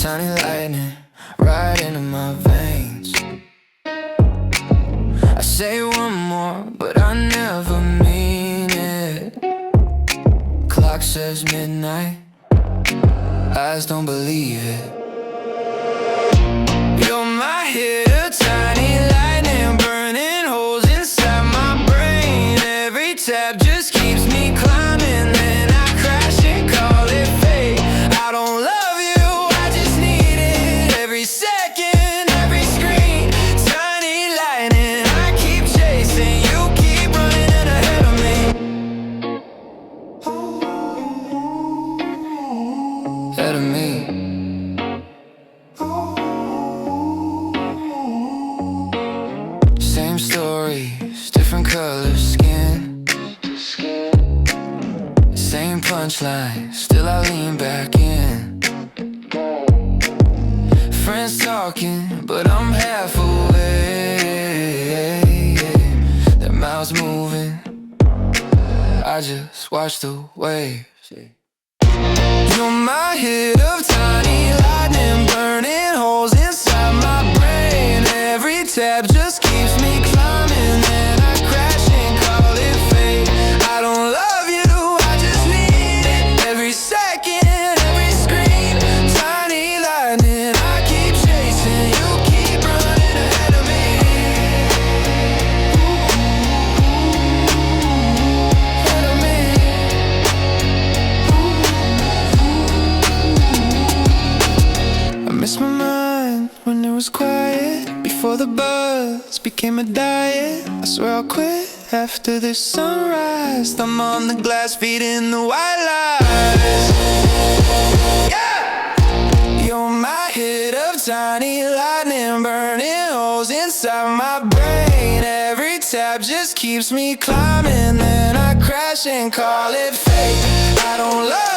Tiny lightning right into my veins. I say one more, but I never mean it. Clock says midnight, eyes don't believe it. You're my hitter, tiny lightning, burning holes inside my brain. Every tap just keeps me climbing, then I crash and call it fate. I don't love you, I just need it. Every second, every screen, tiny lightning, I keep chasing, you keep running ahead of me. Ahead of me. Same stories, different color skin. Same punchline, still I lean back in. Friends talking, but I'm half away. Their mouths moving, I just watch the waves. You're my hit of tiny lightning, burning holes inside my brain. Every tap just keeps me climbing, then I crash and call it fate. I don't love you, I just need it. Every second, every screen, tiny lightning, I keep chasing, you keep running ahead of me. Ahead of me. I miss my mind when it was quiet, before the buzz became a diet. I swear I'll quit after this sunrise. I'm on the glass, feeding the white lies. Yeah! You're my hit of tiny lightning, burning holes inside my brain. Every tap just keeps me climbing, then I crash and call it fate. I don't love